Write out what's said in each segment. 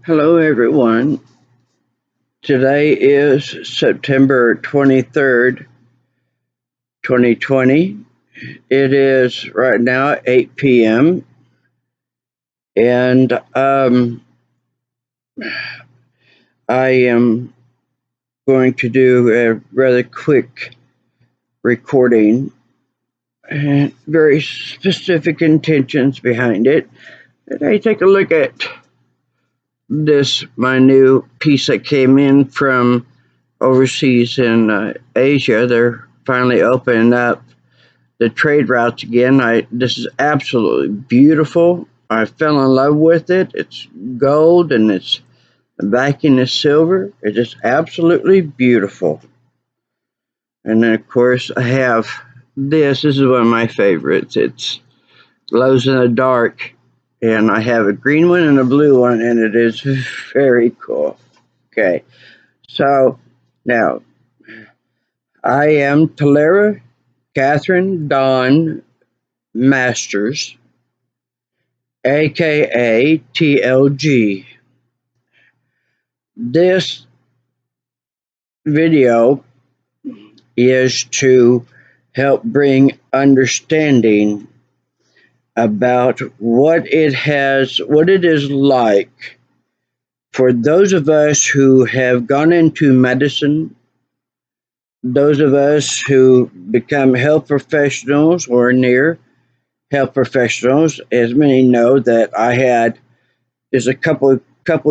Hello, everyone. Today is September 23rd, 2020. It is right now 8 p.m. And I am going to do a rather quick recording and very specific intentions behind it. Today, take a look at my new piece that came in from overseas in Asia. They're finally opening up the trade routes again. This is absolutely beautiful. I fell in love with it. It's gold and the backing is silver. It is absolutely beautiful. And then of course I have this. This is one of my favorites. It glows in the dark, and I have a green one and a blue one, and it is very cool. Okay, so now I am Talera Catherine Dawn Masters, aka TLG. This video is to help bring understanding about what it is like for those of us who have gone into medicine, those of us who become health professionals or near health professionals. As many know, that I had just a couple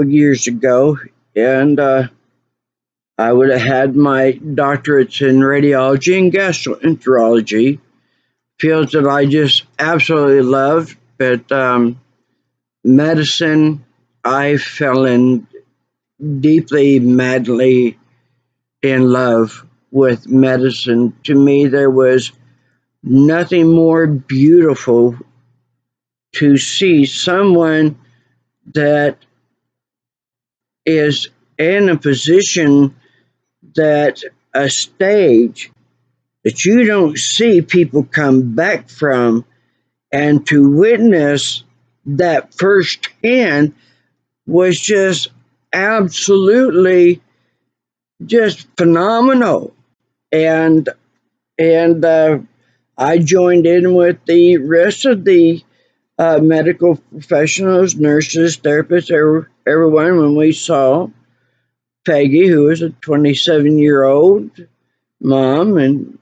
of years ago, and I would have had my doctorates in radiology and gastroenterology, fields that I just absolutely loved. But medicine, I fell in deeply, madly in love with medicine. To me, there was nothing more beautiful to see someone that is in a position, that a stage that you don't see people come back from, and to witness that firsthand was just absolutely just phenomenal. And and I joined in with the rest of the medical professionals, nurses, therapists, everyone, when we saw Peggy, who was a 27-year-old mom, and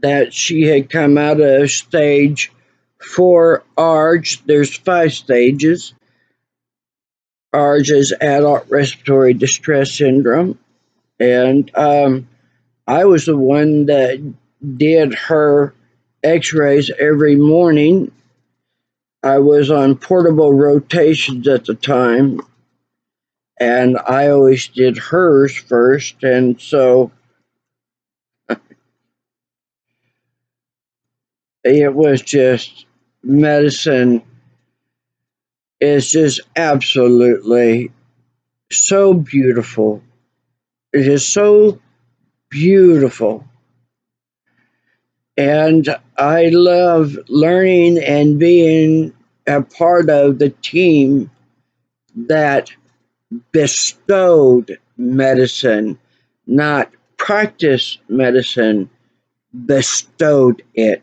that she had come out of stage 4 ARG. There's 5 stages. ARG is adult respiratory distress syndrome. And I was the one that did her x-rays every morning. I was on portable rotations at the time, and I always did hers first. And so it was just, medicine is just absolutely so beautiful. It is so beautiful. And I love learning and being a part of the team that bestowed medicine, not practice medicine, bestowed it,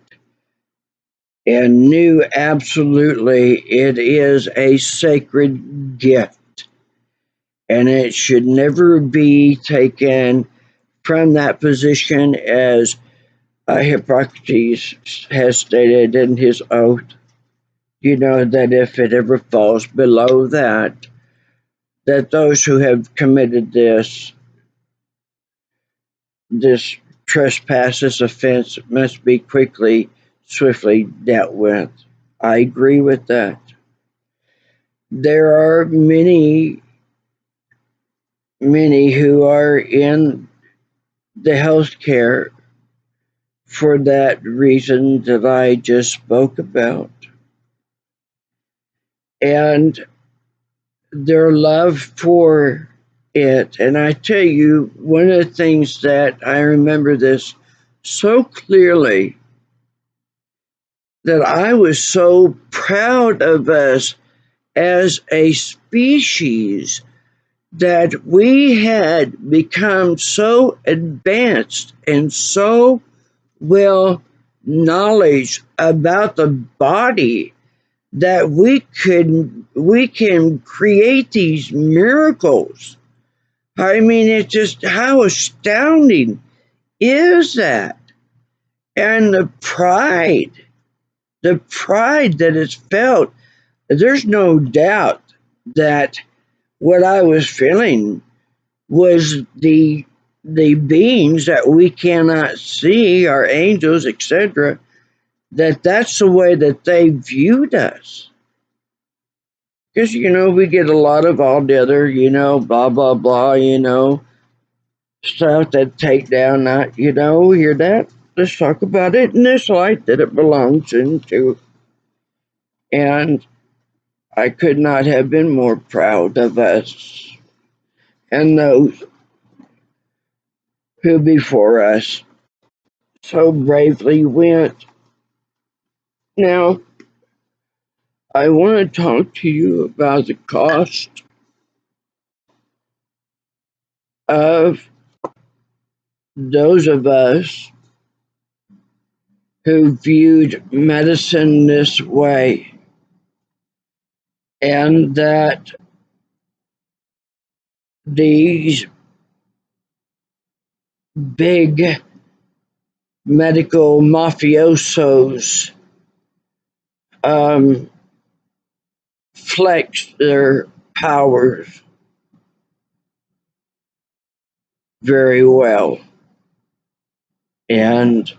and knew absolutely it is a sacred gift, and it should never be taken from that position, as Hippocrates has stated in his oath. That if it ever falls below that, that those who have committed this trespass, this offense, must be quickly, swiftly dealt with. I agree with that. There are many who are in the healthcare for that reason that I just spoke about. And their love for it. And I tell you, one of the things that I remember this so clearly, that I was so proud of us as a species that we had become so advanced and so well knowledge about the body that we can create these miracles. I mean, it's just how astounding is that? And the pride that is felt. There's no doubt that what I was feeling was the beings that we cannot see, our angels, etc., that's the way that they viewed us. Because, we get a lot of all the other, blah, blah, blah, stuff that take down that, hear that? Let's talk about it in this light that it belongs into. And I could not have been more proud of us and those who before us so bravely went. Now, I want to talk to you about the cost of those of us who viewed medicine this way, and that these big medical mafiosos flex their powers very well. And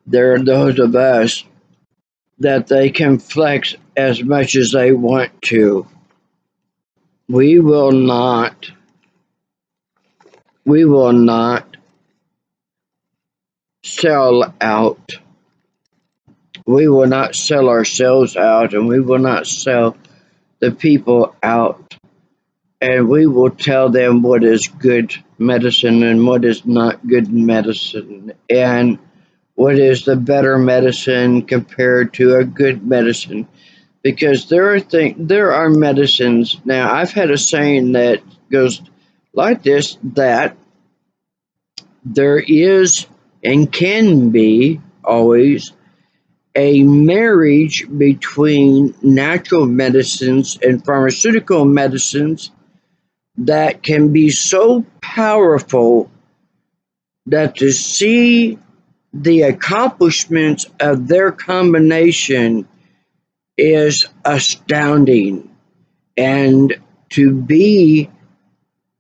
there are those of us that they can flex as much as they want to. We will not sell out. We will not sell ourselves out, and we will not sell the people out. And we will tell them what is good medicine and what is not good medicine, and what is the better medicine compared to a good medicine. Because there are medicines. Now, I've had a saying that goes like this, that there is and can be always a marriage between natural medicines and pharmaceutical medicines that can be so powerful that to see the accomplishments of their combination is astounding. And to be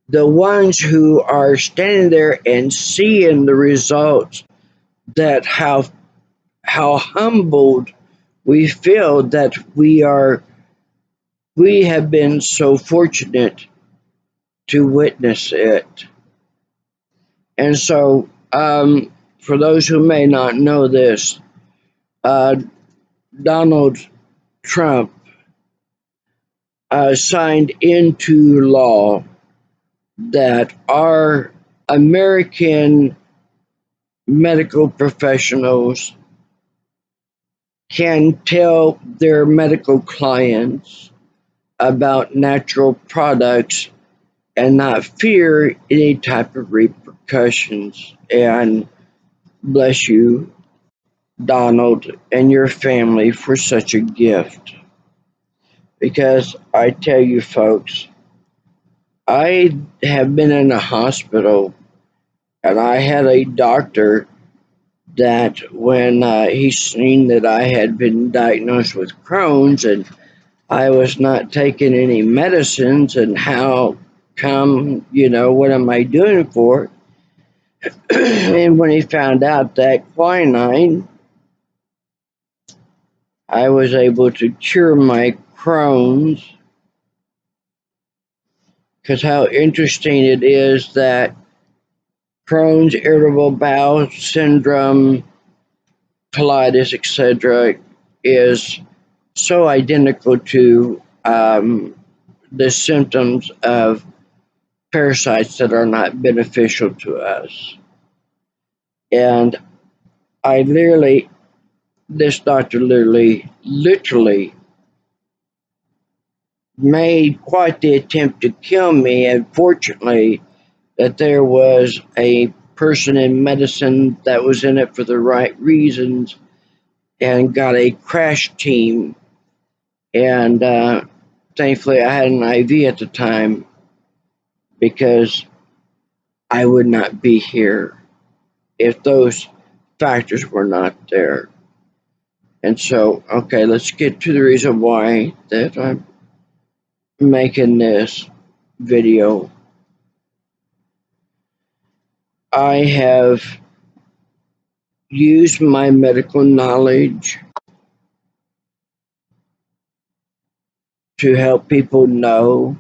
the ones who are standing there and seeing the results, that how humbled we feel that we have been so fortunate to witness it. And so, for those who may not know this, Donald Trump signed into law that our American medical professionals can tell their medical clients about natural products and not fear any type of repercussions. And bless you, Donald, and your family for such a gift. Because I tell you, folks, I have been in a hospital, and I had a doctor that when he seen that I had been diagnosed with Crohn's and I was not taking any medicines, and how come, what am I doing for? And when he found out that quinine, I was able to cure my Crohn's. Because how interesting it is that Crohn's, irritable bowel syndrome, colitis, etc., is so identical to the symptoms of parasites that are not beneficial to us. And I literally this doctor literally made quite the attempt to kill me. And fortunately, that there was a person in medicine that was in it for the right reasons and got a crash team. And thankfully, I had an IV at the time because I would not be here if those factors were not there. And so, okay, let's get to the reason why that I'm making this video. I have used my medical knowledge to help people know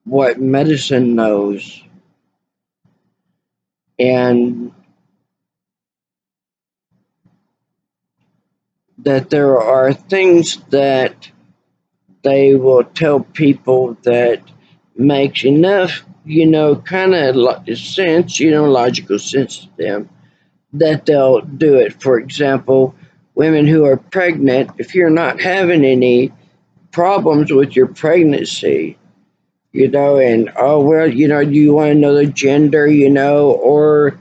what medicine knows, and that there are things that they will tell people that makes enough, kind of sense, logical sense to them, that they'll do it. For example, women who are pregnant, if you're not having any problems with your pregnancy, and oh, well, do you want to know the gender, or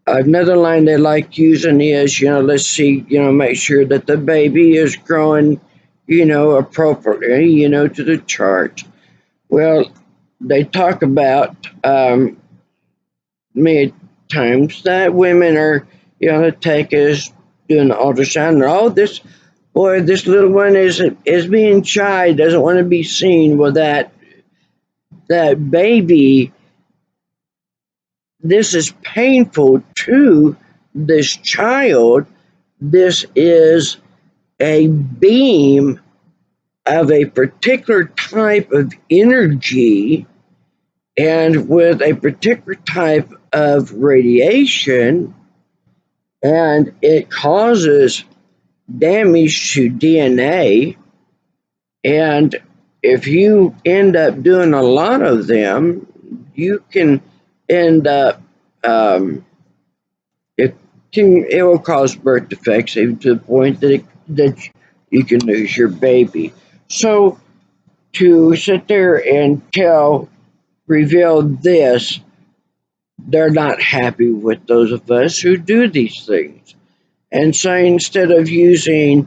another line they like using is, let's see, make sure that the baby is growing, appropriately, to the chart. Well, they talk about many times that women are, take us doing the ultrasound, and oh, this little one is being shy, doesn't want to be seen. Well, that baby, this is painful to this child. This is a beam of a particular type of energy and with a particular type of radiation, and it causes damage to DNA. And if you end up doing a lot of them, you can end up, it will cause birth defects, even to the point that you can lose your baby. So to sit there and reveal this, they're not happy with those of us who do these things. And so instead of using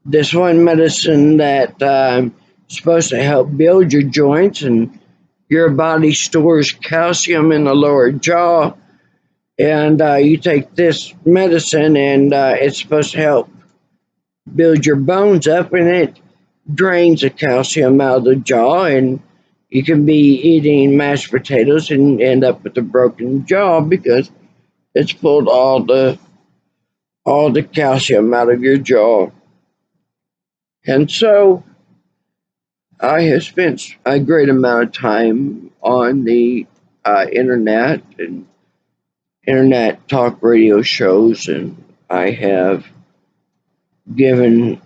this one medicine that is supposed to help build your joints, and your body stores calcium in the lower jaw, and you take this medicine and it's supposed to help build your bones up, and it drains the calcium out of the jaw, and you can be eating mashed potatoes and end up with a broken jaw because it's pulled all the calcium out of your jaw. And so I have spent a great amount of time on the internet and internet talk radio shows, and I have given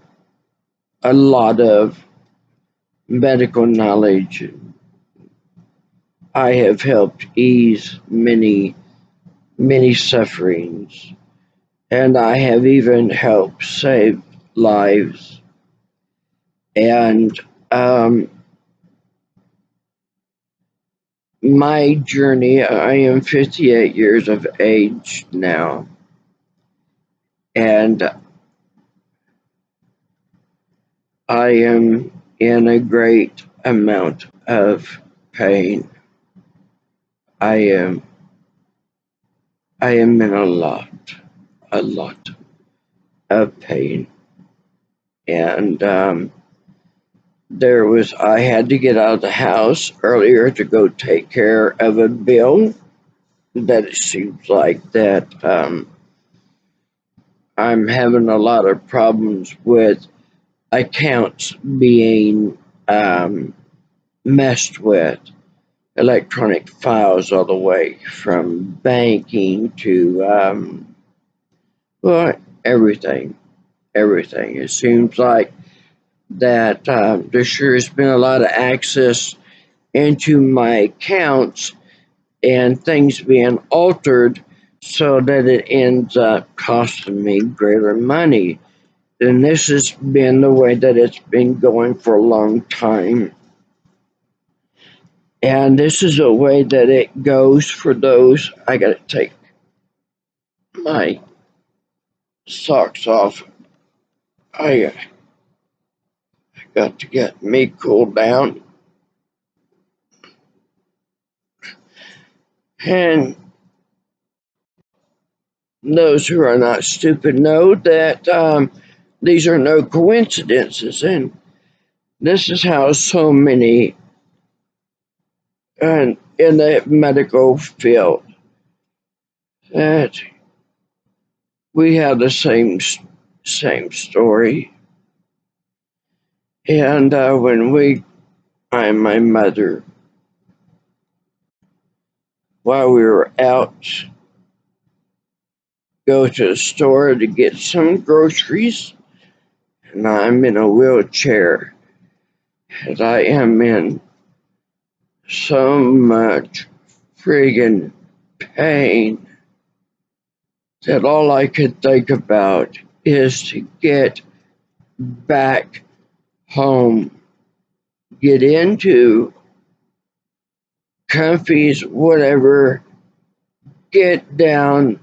a lot of medical knowledge. I have helped ease many, many sufferings, and I have even helped save lives. And my journey, I am 58 years of age now, and I am in a great amount of pain. I am in a lot of pain. And I had to get out of the house earlier to go take care of a bill that it seems like that I'm having a lot of problems with accounts being messed with, electronic files all the way from banking to well, everything. It seems like that there sure has been a lot of access into my accounts and things being altered so that it ends up costing me greater money. And this has been the way that it's been going for a long time. And this is a way that it goes for those. I gotta take my socks off. I got to get me cooled down. And those who are not stupid know that these are no coincidences. And this is how so many in the medical field that we have the same story. And when I and my mother, while we were out, go to the store to get some groceries, and I'm in a wheelchair, and I am in so much friggin' pain that all I could think about is to get back home, get into comfies, whatever, get down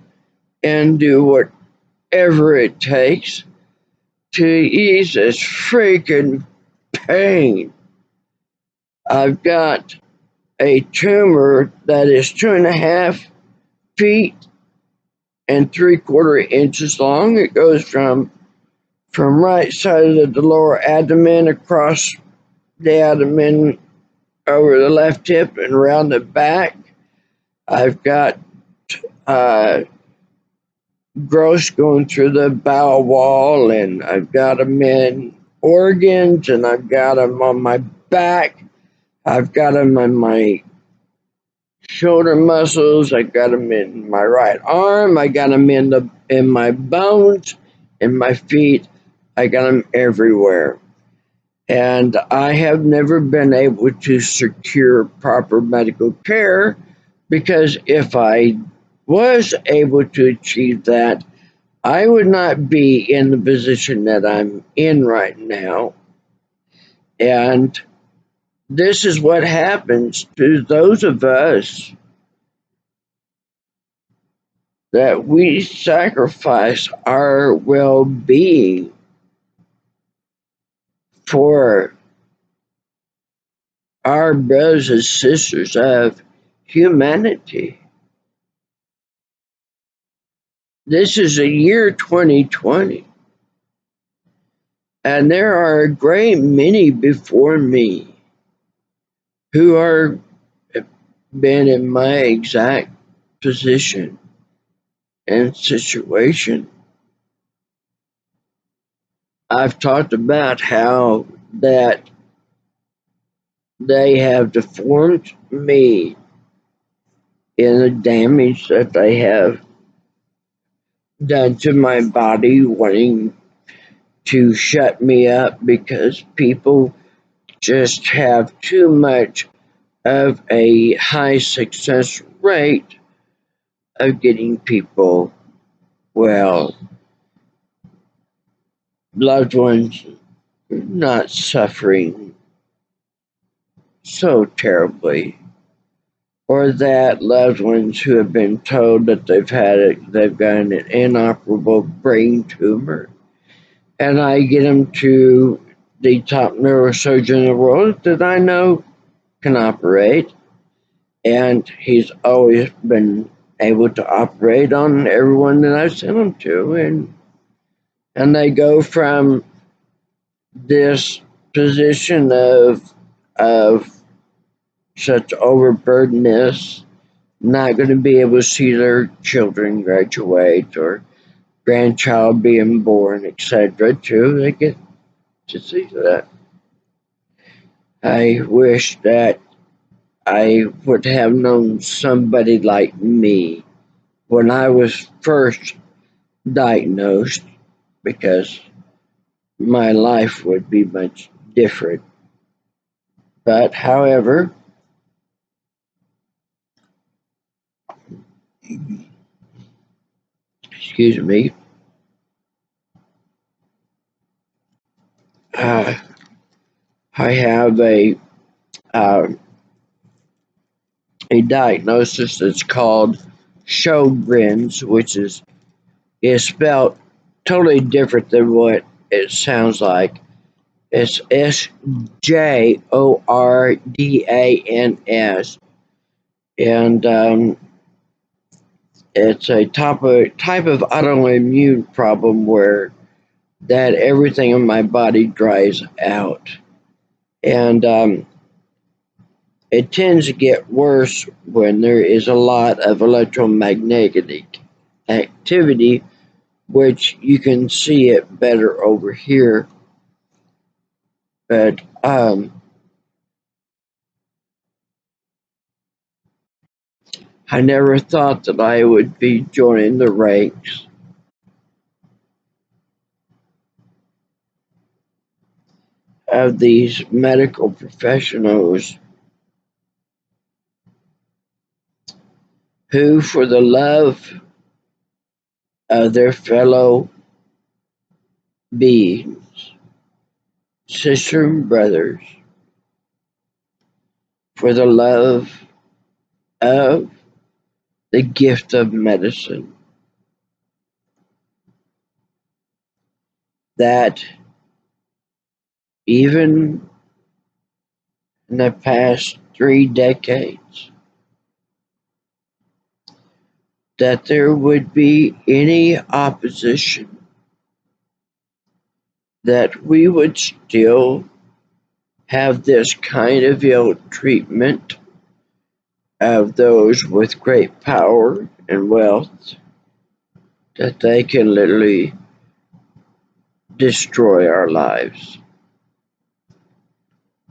and do whatever it takes to ease this freaking pain. I've got a tumor that is 2.5 feet and 3/4 inches long. It goes from right side of the lower abdomen across the abdomen over the left hip and around the back. I've got growth going through the bowel wall, and I've got them in organs, and I've got them on my back. I've got them on my shoulder muscles. I got them in my right arm. I got them in my bones, in my feet. I got them everywhere. And I have never been able to secure proper medical care, because if I was able to achieve that, I would not be in the position that I'm in right now. And this is what happens to those of us that we sacrifice our well being for our brothers and sisters of humanity. This is a year 2020, and there are a great many before me who are been in my exact position and situation. I've talked about how that they have deformed me in the damage that they have done to my body, wanting to shut me up because people just have too much of a high success rate of getting people, well, loved ones not suffering so terribly, or that loved ones who have been told that they've got an inoperable brain tumor, and I get them to the top neurosurgeon in the world that I know can operate, and he's always been able to operate on everyone that I've sent them to, and they go from this position of such overburdenedness, not going to be able to see their children graduate or grandchild being born, etc., too. They get to see that. I wish that I would have known somebody like me when I was first diagnosed, because my life would be much different. But, however, excuse me, uh, I have uh, a diagnosis that's called Sjogren's, which is spelled totally different than what it sounds like. It's Sjordans, and it's a type of autoimmune problem where that everything in my body dries out, and it tends to get worse when there is a lot of electromagnetic activity, which you can see it better over here. But I never thought that I would be joining the ranks of these medical professionals who, for the love of their fellow beings, sisters and brothers, for the love of the gift of medicine, that even in the past 3 decades, that there would be any opposition, that we would still have this kind of ill treatment of those with great power and wealth, that they can literally destroy our lives.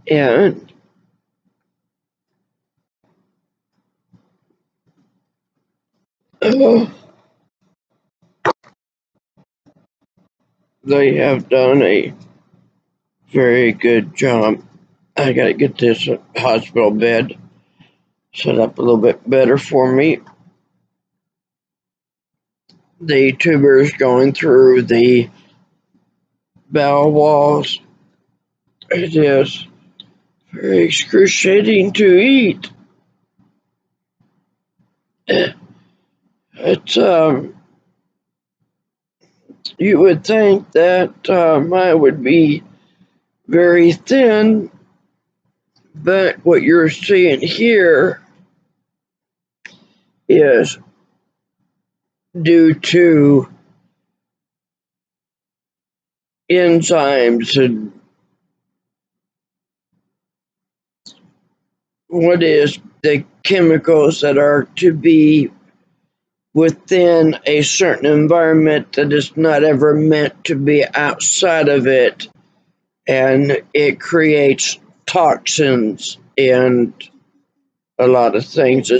And they have done a very good job. I gotta get this hospital bed set up a little bit better for me. The tumors going through the bowel walls. It is very excruciating to eat. It's you would think that I would be very thin, but what you're seeing here is due to enzymes and what is the chemicals that are to be within a certain environment that is not ever meant to be outside of it, and it creates toxins and a lot of things.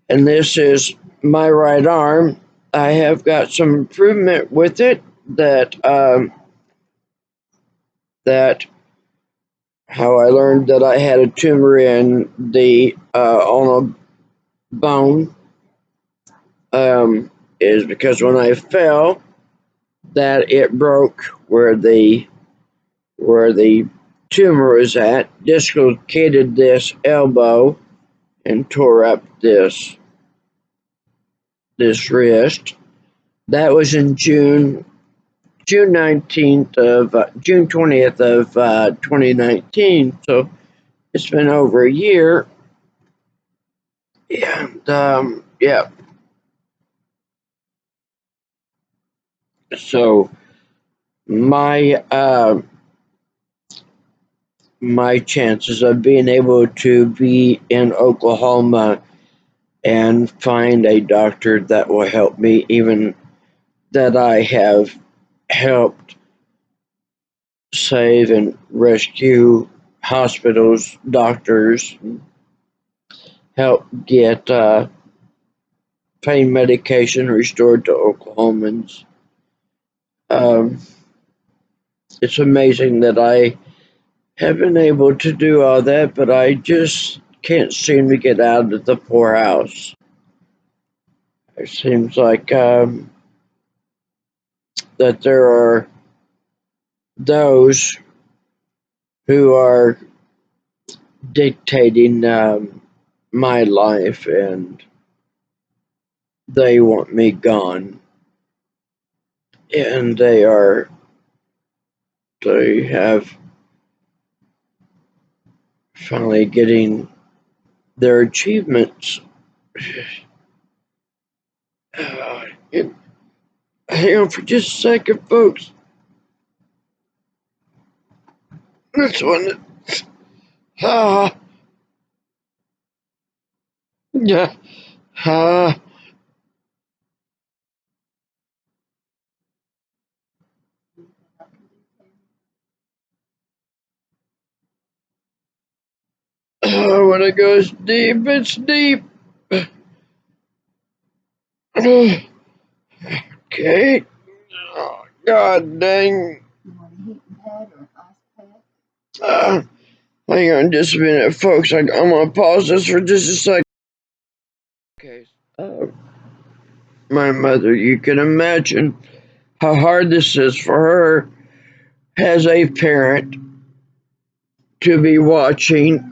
And this is my right arm. I have got some improvement with it, that how I learned that I had a tumor in the on a bone, is because when I fell, that it broke where the tumor was at, dislocated this elbow, and tore up this wrist. That was in June 19th of June 20th of 2019. So it's been over a year, and yeah. So my my chances of being able to be in Oklahoma and find a doctor that will help me, even that I have helped save and rescue hospitals, doctors, help get pain medication restored to Oklahomans. Um, it's amazing that I have been able to do all that, but I just can't seem to get out of the poorhouse. It seems like that there are those who are dictating my life, and they want me gone, and they have finally getting their achievements. And hang on for just a second, folks. This one, ah, yeah, ah, when it goes deep, it's deep. Okay. Oh, God dang. Hang on just a minute, folks. I'm going to pause this for just a second. Okay. My mother, you can imagine how hard this is for her as a parent to be watching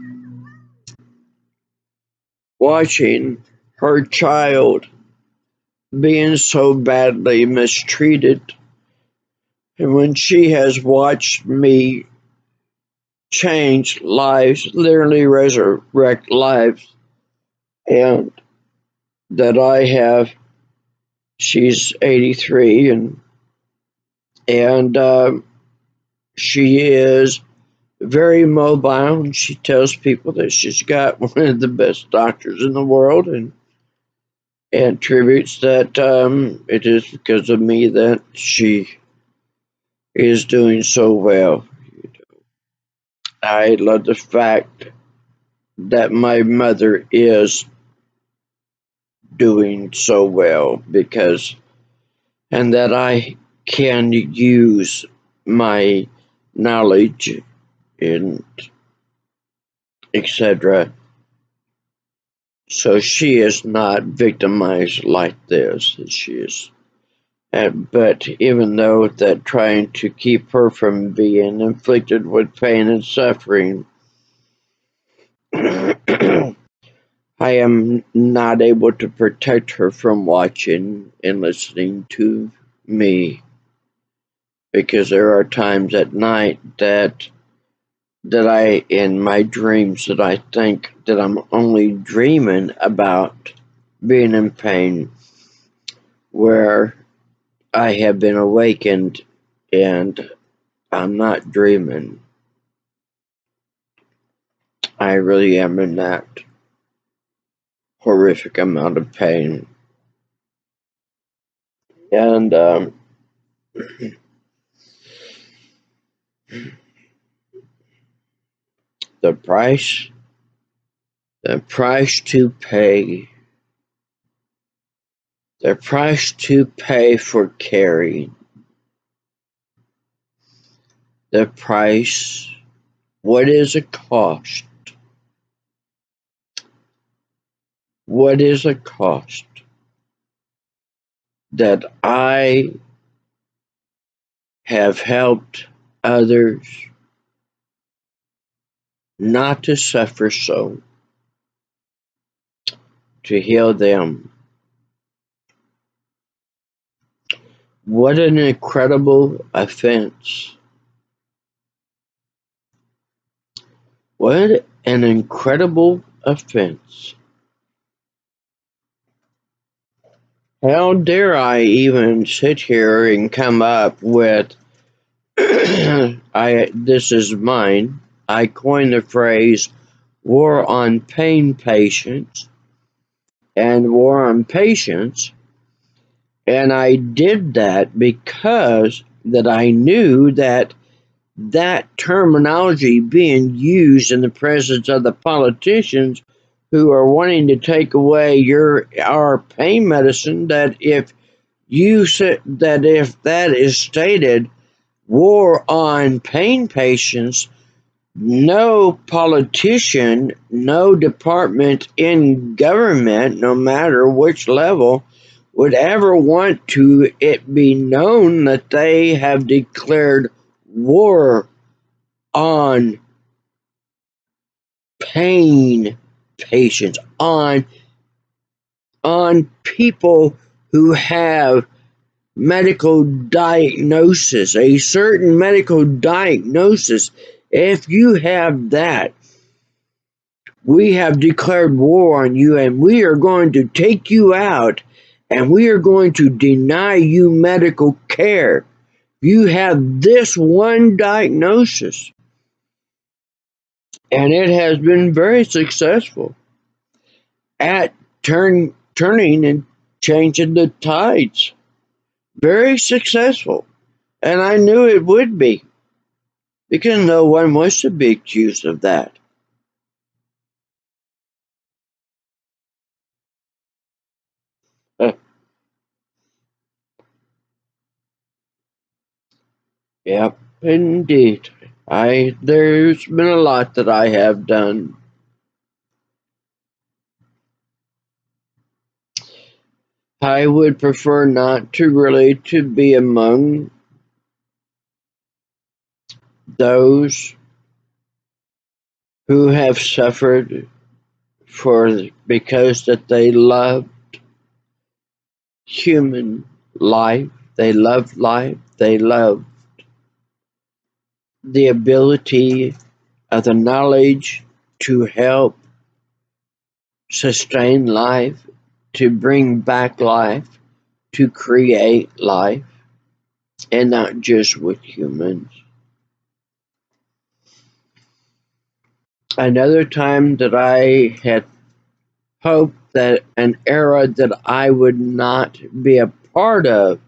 her child being so badly mistreated. And when she has watched me change lives, literally resurrect lives, and that I have, she's 83, and she is very mobile, and she tells people that she's got one of the best doctors in the world, and attributes that it is because of me that she is doing so well. I love the fact that my mother is doing so well, because, and that I can use my knowledge and etc. So she is not victimized like this. She is, but even though that trying to keep her from being inflicted with pain and suffering, I am not able to protect her from watching and listening to me, because there are times at night that I, in my dreams, that I think that I'm only dreaming about being in pain, where I have been awakened and I'm not dreaming. I really am in that horrific amount of pain. And the price to pay, the price to pay for caring, the price, what is a cost? What is a cost that I have helped others not to suffer so, to heal them? What an incredible offense. What an incredible offense. How dare I even sit here and come up with this is mine. I coined the phrase war on pain patients and war on patients, and I did that because that I knew that terminology being used in the presence of the politicians who are wanting to take away our pain medicine, that if that is stated war on pain patients, no politician, no department in government, no matter which level, would ever want to it be known that they have declared war on pain patients, on people who have medical diagnosis, a certain medical diagnosis. If you have that, we have declared war on you, and we are going to take you out, and we are going to deny you medical care. You have this one diagnosis, and it has been very successful at turning and changing the tides. Very successful. And I knew it would be, because no one wants to be accused of that. Yep, indeed. There's been a lot that I have done. I would prefer not to really to be among those who have suffered because that they love human life. They love life. They love the ability of the knowledge to help sustain life, to bring back life, to create life, and not just with humans. Another time that I had hoped that an era that I would not be a part of,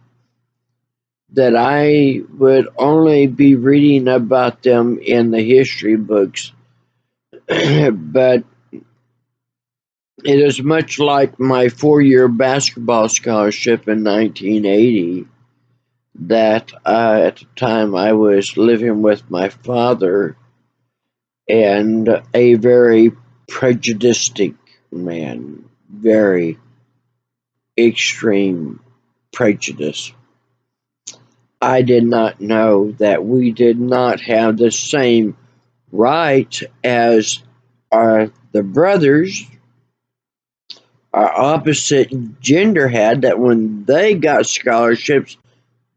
that I would only be reading about them in the history books. But it is much like my 4-year basketball scholarship in 1980, that at the time I was living with my father, and a very prejudiced man, very extreme prejudice. I did not know that we did not have the same rights as the brothers, our opposite gender had, that when they got scholarships,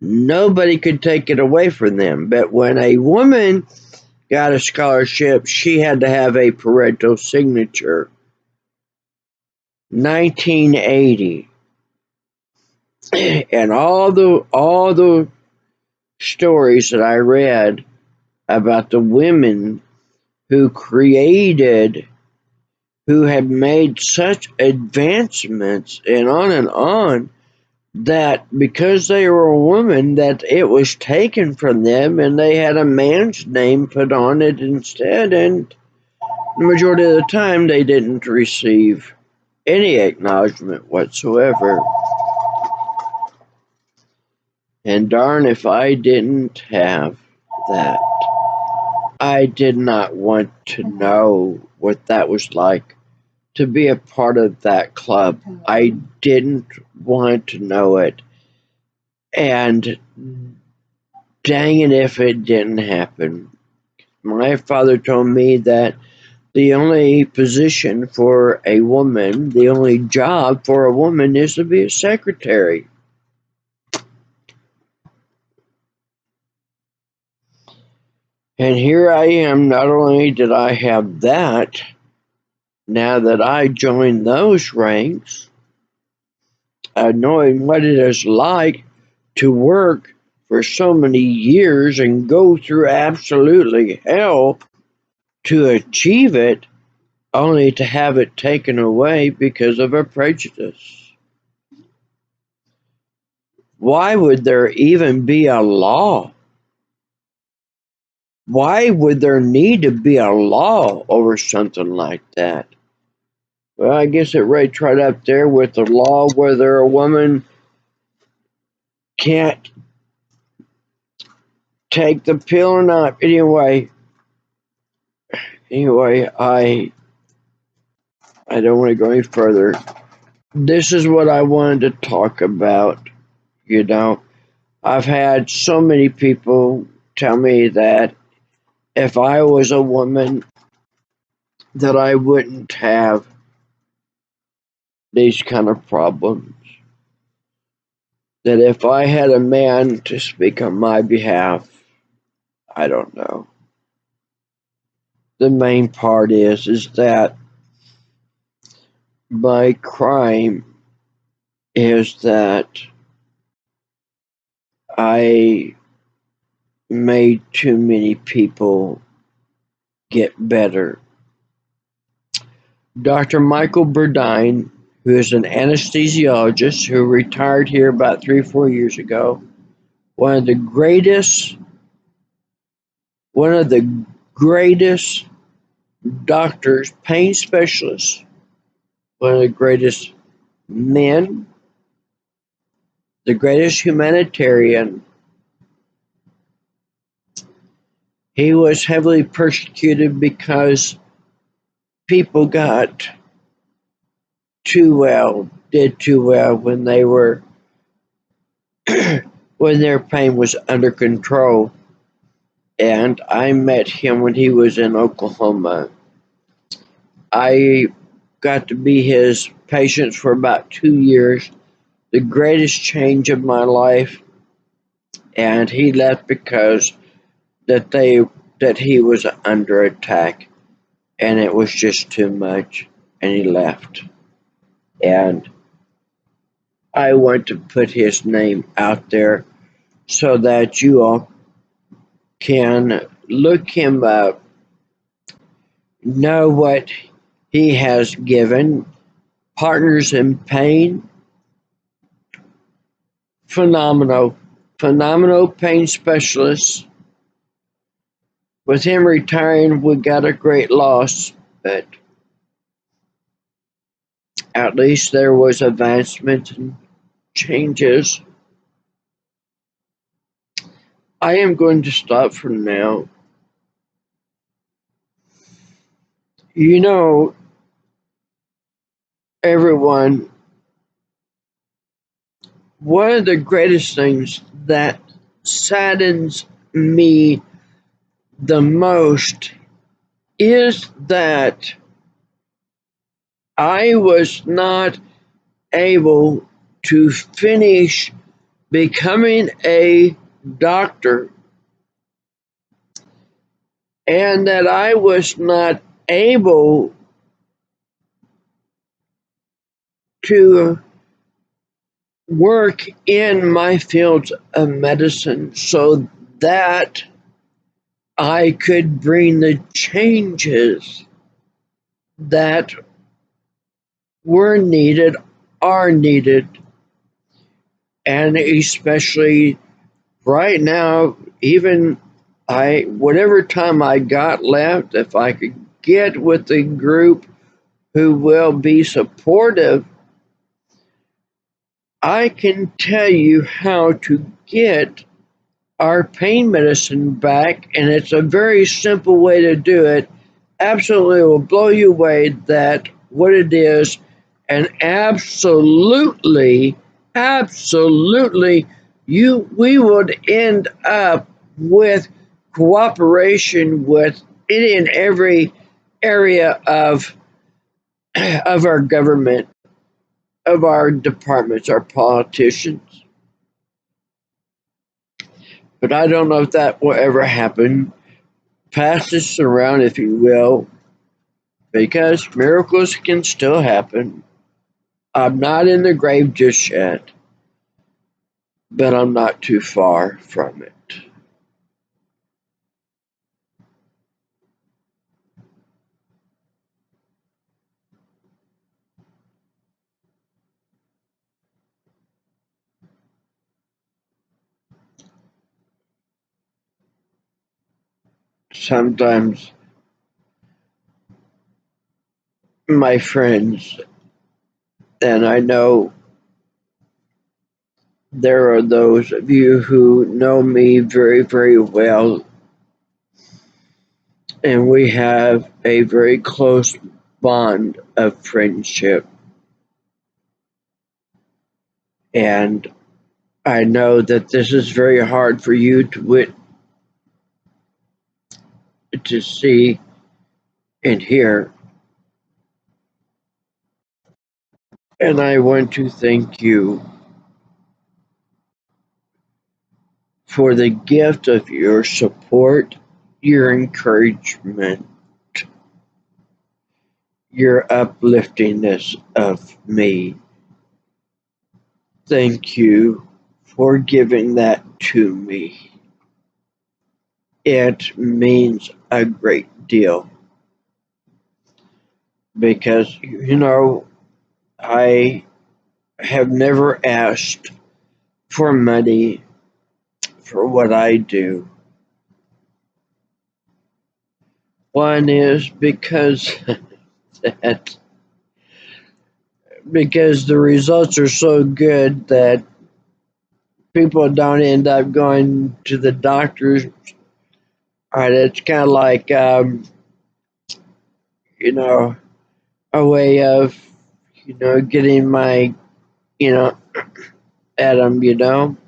nobody could take it away from them. But when a woman got a scholarship, she had to have a parental signature. 1980. And all the stories that I read about the women who had made such advancements and on, that because they were a woman, that it was taken from them and they had a man's name put on it instead, and the majority of the time they didn't receive any acknowledgement whatsoever. And darn if I didn't have that. I did not want to know what that was like to be a part of that club. I didn't want to know it. And dang it if it didn't happen. My father told me that the only position for a woman, the only job for a woman, is to be a secretary. And here I am, not only did I have that, now that I joined those ranks, knowing what it is like to work for so many years and go through absolutely hell to achieve it, only to have it taken away because of a prejudice. Why would there even be a law? Why would there need to be a law over something like that? Well, I guess it rates right up there with the law whether a woman can't take the pill or not. Anyway, I don't want to go any further. This is what I wanted to talk about. I've had so many people tell me that if I was a woman, that I wouldn't have these kind of problems. That if I had a man to speak on my behalf, I don't know. The main part is that my crime is that I made too many people get better. Dr. Michael Burdine, who is an anesthesiologist who retired here about 3 or 4 years ago, one of the greatest doctors, pain specialists, one of the greatest men, the greatest humanitarian. He was heavily persecuted because people got did too well when they were when their pain was under control. And I met him when he was in Oklahoma. I got to be his patient for about 2 years, the greatest change of my life. And he left because that he was under attack, and it was just too much, and he left. And I want to put his name out there so that you all can look him up, know what he has given. Partners in Pain, phenomenal pain specialist. With him retiring, we got a great loss, but at least there was advancement and changes. I am going to stop for now. You know, everyone, one of the greatest things that saddens me the most is that I was not able to finish becoming a doctor, and that I was not able to work in my field of medicine so that I could bring the changes that were needed, are needed, and especially right now, even whatever time I got left, if I could get with a group who will be supportive, I can tell you how to get our pain medicine back, and it's a very simple way to do it. Absolutely will blow you away that what it is, and absolutely we would end up with cooperation with any and every area of our government, of our departments, our politicians. But I don't know if that will ever happen. Pass this around, if you will, because miracles can still happen. I'm not in the grave just yet, but I'm not too far from it. Sometimes my friends, and I know there are those of you who know me very, very well, and we have a very close bond of friendship. And I know that this is very hard for you to to see and hear. And I want to thank you for the gift of your support, your encouragement, your upliftingness of me. Thank you for giving that to me. It means a great deal because, I have never asked for money for what I do. One is because that because the results are so good that people don't end up going to the doctors. All right, it's kind of like you know a way of getting my at them.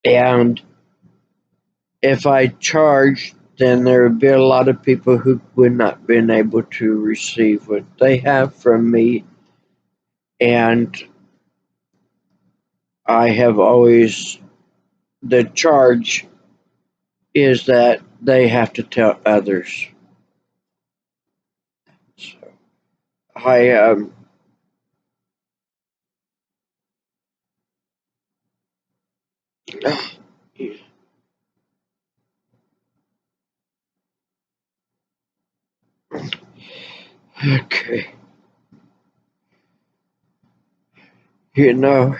And if I charged, then there would be a lot of people who would not been able to receive what they have from me. And I have always, the charge is that they have to tell others. So I, okay, you know,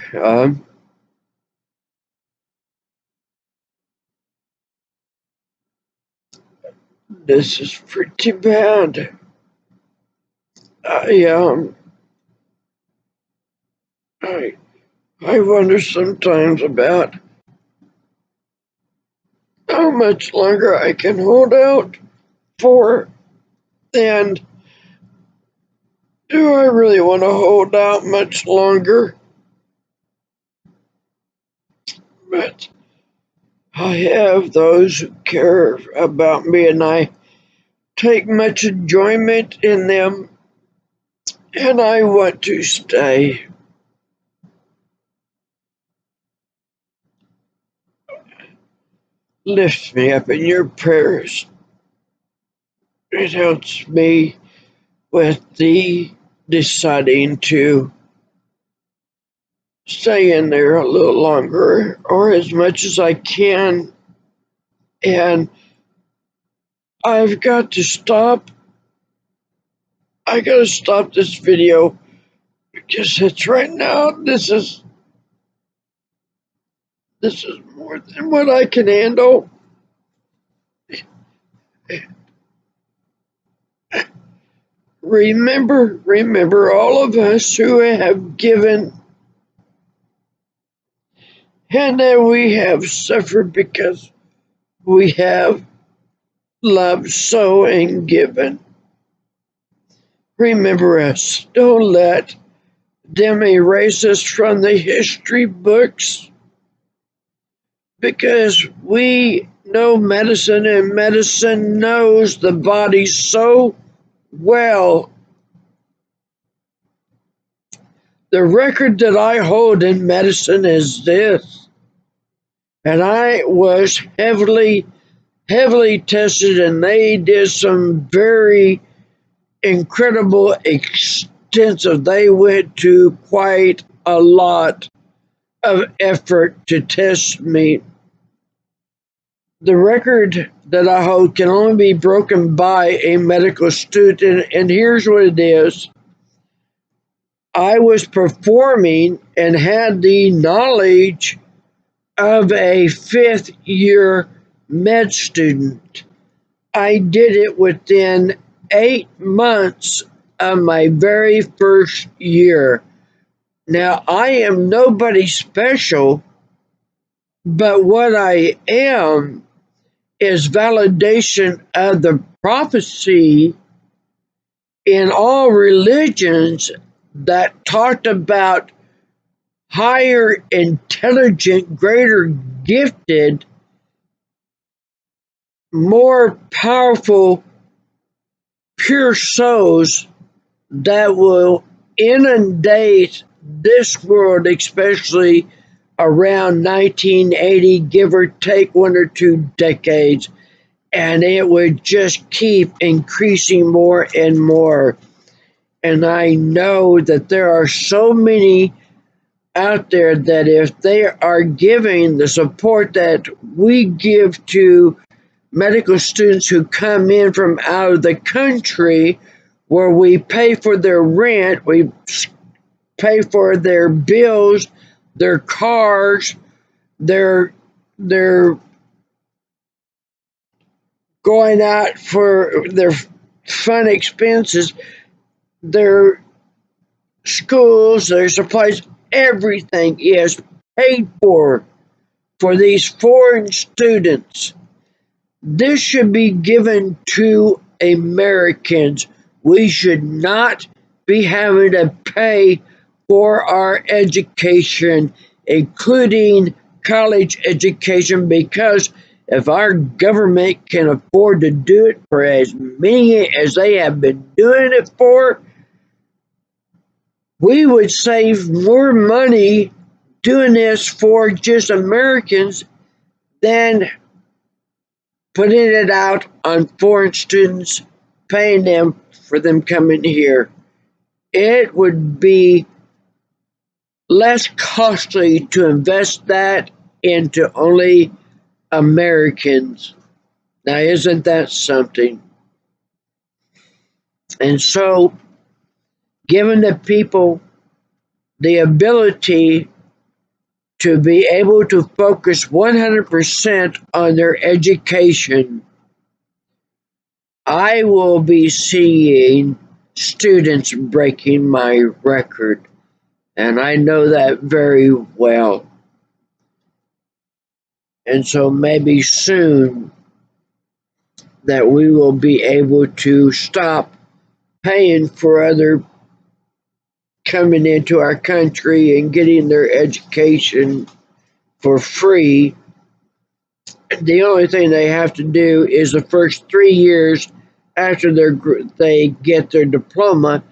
this is pretty bad. I, um, I, I wonder sometimes about how much longer I can hold out for, and do I really want to hold out much longer? But I have those who care about me, and I take much enjoyment in them, and I want to stay. Lift me up in your prayers. It helps me with the deciding to stay in there a little longer or as much as I can. And I've got to stop. I gotta stop this video because it's right now. This is more than what I can handle. Remember all of us who have given and that we have suffered because we have loved so and given. Remember us. Don't let them erase us from the history books because we know medicine and medicine knows the body so well. The record that I hold in medicine is this, and I was heavily tested, and they did some very incredible, extensive. They went to quite a lot of effort to test me. The record that I hold can only be broken by a medical student, and here's what it is. I was performing and had the knowledge of a fifth year med student. I did it within 8 months of my very first year. Now, I am nobody special, but what I am is validation of the prophecy in all religions that talked about higher intelligent, greater gifted, more powerful, pure souls that will inundate this world, especially around 1980, give or take 1 or 2 decades, and it would just keep increasing more and more. And I know that there are so many out there that if they are giving the support that we give to medical students who come in from out of the country, where we pay for their rent, we pay for their bills, their cars, their going out for their fun expenses, their schools, their supplies, everything is paid for these foreign students. This should be given to Americans. We should not be having to pay for our education, including college education, because if our government can afford to do it for as many as they have been doing it for, we would save more money doing this for just Americans than putting it out on foreign students, paying them for them coming here. It would be less costly to invest that into only Americans. Now, isn't that something? And so, giving the people the ability to be able to focus 100% on their education, I will be seeing students breaking my record, and I know that very well. And so maybe soon that we will be able to stop paying for other coming into our country and getting their education for free. The only thing they have to do is the first 3 years after they get their diploma,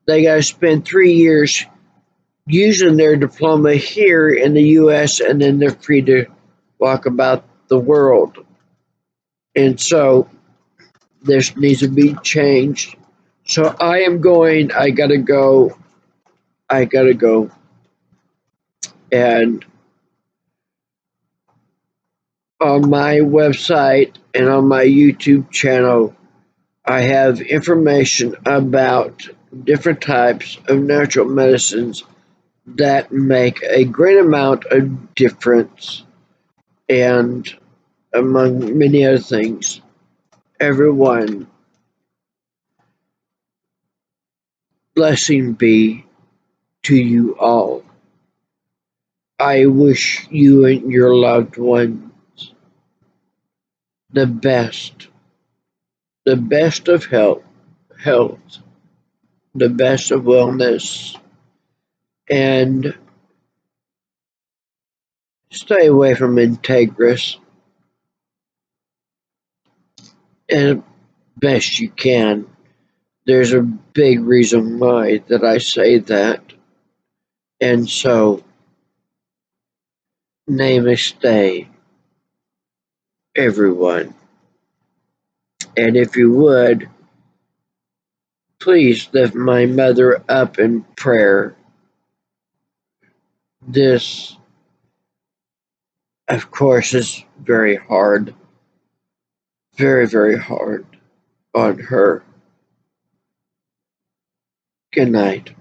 they got to spend 3 years using their diploma here in the U.S., and then they're free to walk about the world. And so this needs to be changed. So I am going, I gotta go, I gotta go. And on my website and on my YouTube channel, I have information about different types of natural medicines that make a great amount of difference, and among many other things. Everyone, blessing be to you all. I wish you and your loved one the best of health, the best of wellness, and stay away from Integris as best you can. There's a big reason why that I say that, and so namaste, everyone. And if you would, please lift my mother up in prayer. This, of course, is very hard, very, very hard on her. Good night.